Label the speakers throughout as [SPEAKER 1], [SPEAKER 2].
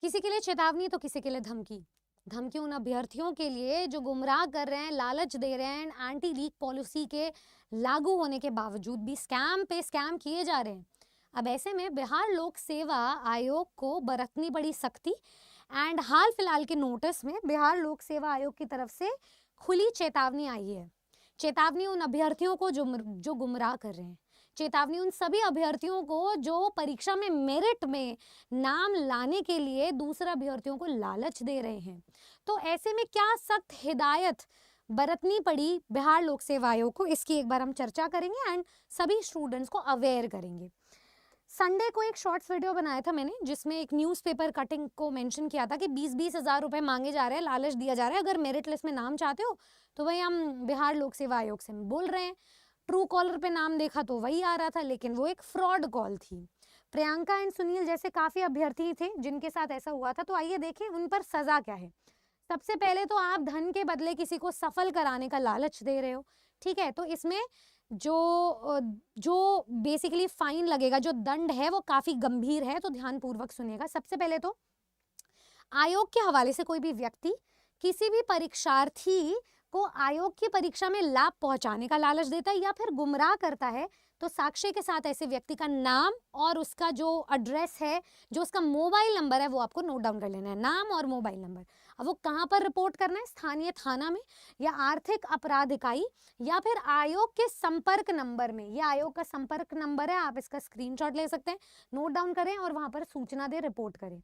[SPEAKER 1] किसी के लिए चेतावनी तो किसी के लिए धमकी। धमकी उन अभ्यर्थियों के लिए जो गुमराह कर रहे हैं, लालच दे रहे हैं, एंटी लीक पॉलिसी के लागू होने के बावजूद भी स्कैम पे स्कैम किए जा रहे हैं। अब ऐसे में बिहार लोक सेवा आयोग को बरतनी पड़ी सख्ती एंड हाल फिलहाल के नोटिस में बिहार लोक सेवा आयोग की तरफ से खुली चेतावनी आई है। चेतावनी उन अभ्यर्थियों को जो गुमराह कर रहे हैं, चेतावनी उन सभी अभ्यर्थियों को जो परीक्षा में मेरिट में नाम लाने के लिए दूसरे अभ्यर्थियों को लालच दे रहे हैं। तो ऐसे में क्या सख्त हिदायत बरतनी पड़ी बिहार लोक सेवा आयोग को, इसकी एक बार हम चर्चा करेंगे एंड सभी स्टूडेंट्स को अवेयर करेंगे। संडे को एक शॉर्ट्स वीडियो बनाया था मैंने, जिसमें एक न्यूज़पेपर कटिंग को मेंशन किया था कि 20-20 हज़ार रुपए मांगे जा रहे हैं, लालच दिया जा रहा है, अगर मेरिट लिस्ट में नाम चाहते हो तो वही हम बिहार लोक सेवा आयोग से बोल रहे हैं। ट्रू कॉलर पे नाम देखा तो वही आ रहा था, लेकिन वो एक फ्रॉड कॉल थी। प्रियंका एंड सुनील जैसे काफ़ी अभ्यर्थी थे जिनके साथ ऐसा हुआ था। तो आइए देखें उन पर सज़ा क्या है। सबसे पहले तो आप धन के बदले किसी को सफल कराने का लालच दे रहे हो, ठीक है, तो इसमें जो बेसिकली फाइन लगेगा, जो दंड है वो काफ़ी गंभीर है, तो ध्यानपूर्वक सुनिएगा। सबसे पहले तो आयोग के हवाले से कोई भी व्यक्ति किसी भी परीक्षार्थी को आयोग की परीक्षा में लाभ पहुंचाने का लालच देता है या फिर गुमराह करता है, तो साक्ष्य के साथ ऐसे व्यक्ति का नाम और उसका जो एड्रेस है, जो उसका मोबाइल नंबर है, वो आपको नोट डाउन कर लेना है, नाम और मोबाइल नंबर। अब वो कहाँ पर रिपोर्ट करना है, स्थानीय थाना में या आर्थिक अपराध इकाई या फिर आयोग के संपर्क नंबर में। ये आयोग का संपर्क नंबर है, आप इसका स्क्रीनशॉट ले सकते हैं, नोट डाउन करें और वहाँ पर सूचना दे, रिपोर्ट करें।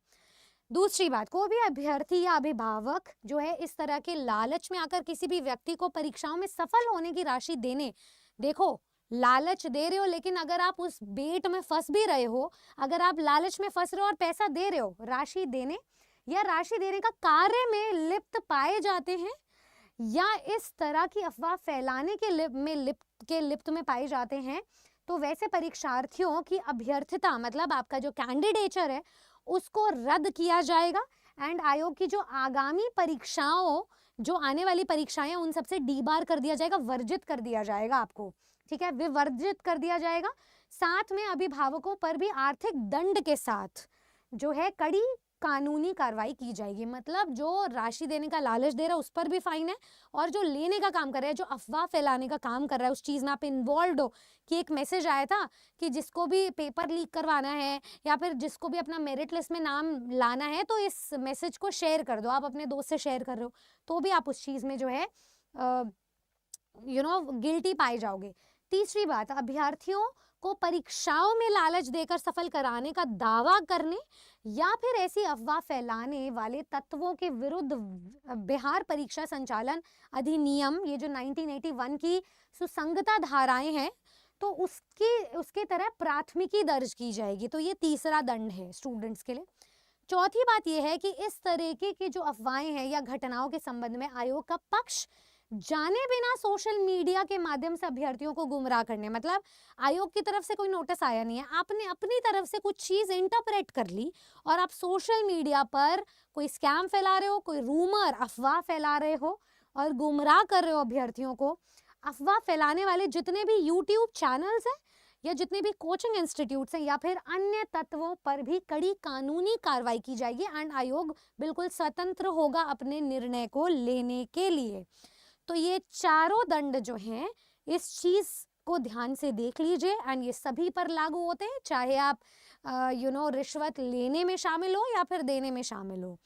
[SPEAKER 1] दूसरी बात, कोई भी अभ्यर्थी या अभिभावक जो है इस तरह के लालच में आकर किसी भी व्यक्ति को परीक्षाओं में सफल होने की राशि देने, देखो लालच दे रहे हो, लेकिन अगर आप उस बेट में फंस भी रहे हो, अगर आप लालच में फंस रहे हो और पैसा दे रहे हो, राशि देने या राशि देने का कार्य में लिप्त पाए जाते हैं या इस तरह की अफवाह फैलाने के लिप्त में पाए जाते हैं, तो वैसे परीक्षार्थियों की अभ्यर्थिता, मतलब आपका जो कैंडिडेचर है उसको रद्द किया जाएगा एंड आयोग की जो आगामी परीक्षाओं, जो आने वाली परीक्षाएं, उन सबसे डीबार कर दिया जाएगा, वर्जित कर दिया जाएगा आपको, ठीक है, विवर्जित कर दिया जाएगा। साथ में अभिभावकों पर भी आर्थिक दंड के साथ जो है कड़ी कानूनी कार्रवाई की जाएगी। मतलब जो राशि देने का लालच दे रहा है उस पर भी फाइन है, और जो लेने का काम कर रहा है, जो अफवाह फैलाने का काम कर रहा है, उस चीज़ में आप इन्वॉल्व हो कि एक मैसेज आया था कि जिसको भी पेपर लीक करवाना है या फिर जिसको भी अपना मेरिट लिस्ट में नाम लाना है तो इस मैसेज को शेयर कर दो, आप अपने दोस्त से शेयर कर रहे हो, तो भी आप उस चीज़ में जो है गिल्टी पाए जाओगे। तीसरी बात, अभ्यर्थियों को परीक्षाओं में लालच देकर सफल कराने का दावा करने या फिर ऐसी अफवाह फैलाने वाले तत्वों के विरुद्ध बिहार परीक्षा संचालन अधिनियम, ये जो 1981 की सुसंगता धाराएं हैं, तो उसके तरह प्राथमिकी दर्ज की जाएगी। तो ये तीसरा दंड है स्टूडेंट्स के लिए। चौथी बात यह है कि इस तरीके की जो अफवाहें हैं या घटनाओं के संबंध में आयोग का पक्ष जाने बिना सोशल मीडिया के माध्यम से अभ्यर्थियों को गुमराह करने, मतलब आयोग की तरफ से कोई नोटिस आया नहीं है, आपने अपनी तरफ से कुछ चीज़ इंटरप्रेट कर ली और आप सोशल मीडिया पर कोई स्कैम फैला रहे हो, कोई रूमर, अफवाह फैला रहे हो और गुमराह कर रहे हो अभ्यर्थियों को। अफवाह फैलाने वाले जितने भी यूट्यूब चैनल्स हैं या जितने भी कोचिंग इंस्टीट्यूट्स हैं या फिर अन्य तत्वों पर भी कड़ी कानूनी कार्रवाई की जाएगी एंड आयोग बिल्कुल स्वतंत्र होगा अपने निर्णय को लेने के लिए। तो ये चारों दंड जो हैं, इस चीज़ को ध्यान से देख लीजिए एंड ये सभी पर लागू होते हैं, चाहे आप रिश्वत लेने में शामिल हो या फिर देने में शामिल हो।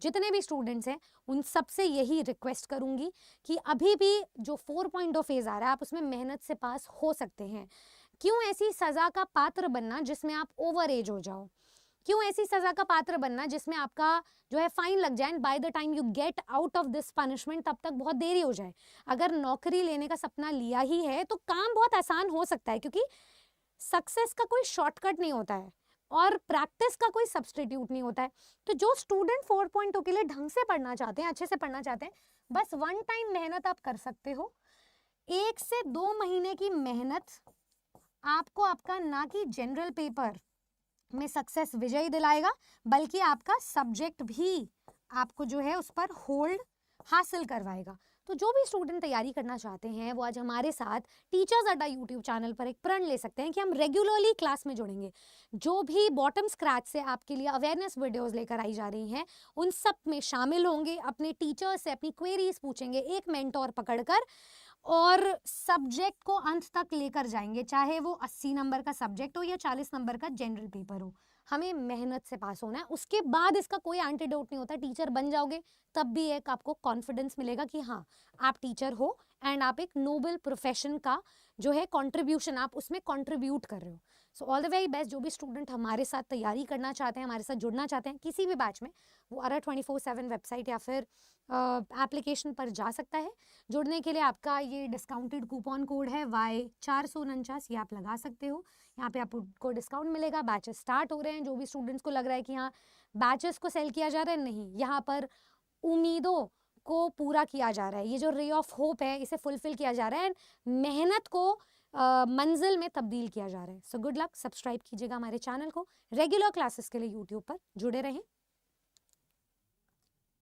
[SPEAKER 1] जितने भी स्टूडेंट्स हैं उन सबसे यही रिक्वेस्ट करूंगी कि अभी भी जो 4.0 फेज आ रहा है आप उसमें मेहनत से पास हो सकते हैं। क्यों ऐसी सज़ा का पात्र बनना जिसमें आप ओवर एज हो जाओ, क्यों ऐसी सज़ा का पात्र बनना जिसमें आपका जो है फाइन लग जाए and by the time you get out of this punishment तब तक बहुत देरी हो जाए। अगर नौकरी लेने का सपना लिया ही है तो काम बहुत आसान हो सकता है, क्योंकि सक्सेस का कोई शॉर्टकट नहीं होता है और प्रैक्टिस का कोई सब्सटीट्यूट नहीं होता है। तो जो स्टूडेंट 4.0 के लिए ढंग से पढ़ना चाहते हैं, अच्छे से पढ़ना चाहते हैं, बस वन टाइम मेहनत आप कर सकते हो। 1 से 2 महीने की मेहनत आपको आपका ना कि जनरल पेपर में सक्सेस विजयी दिलाएगा, बल्कि आपका सब्जेक्ट भी आपको जो है उस पर होल्ड हासिल करवाएगा। तो जो भी स्टूडेंट तैयारी करना चाहते हैं वो आज हमारे साथ टीचर्स अड्डा यूट्यूब चैनल पर एक प्रण ले सकते हैं कि हम रेगुलरली क्लास में जुड़ेंगे। जो भी बॉटम स्क्रैच से आपके लिए अवेयरनेस वीडियोस लेकर आई जा रही हैं उन सब में शामिल होंगे, अपने टीचर से अपनी क्वेरीज पूछेंगे एक मेंटोर पकड़कर और सब्जेक्ट को अंत तक लेकर जाएंगे, चाहे वो 80 नंबर का सब्जेक्ट हो या 40 नंबर का जनरल पेपर हो। हमें मेहनत से पास होना है, उसके बाद इसका कोई एंटीडोट नहीं होता। टीचर बन जाओगे तब भी एक आपको कॉन्फिडेंस मिलेगा कि हाँ आप टीचर हो एंड आप एक नोबल प्रोफेशन का जो है कंट्रीब्यूशन आप उसमें कंट्रीब्यूट कर रहे हो। So all the very best. जो भी स्टूडेंट हमारे साथ तैयारी करना चाहते हैं, हमारे साथ जुड़ना चाहते हैं किसी भी बैच में, वो अरा 24/7 वेबसाइट या फिर एप्लीकेशन पर जा सकता है। जुड़ने के लिए आपका ये डिस्काउंटेड कूपन कोड है Y449, ये आप लगा सकते हो। यहाँ पे आपको डिस्काउंट मिलेगा। बैचेस स्टार्ट हो रहे हैं। जो भी स्टूडेंट्स को लग रहा है कि हाँ बैचेस को सेल किया जा रहा है, नहीं, यहाँ पर उम्मीदों को पूरा किया जा रहा है। ये जो रे ऑफ होप है इसे फुलफिल किया जा रहा है, मेहनत को मंजिल में तब्दील किया जा रहा है। So good luck. सब्सक्राइब कीजिएगा हमारे चैनल को। रेगुलर क्लासेस के लिए यूट्यूब पर जुड़े रहें।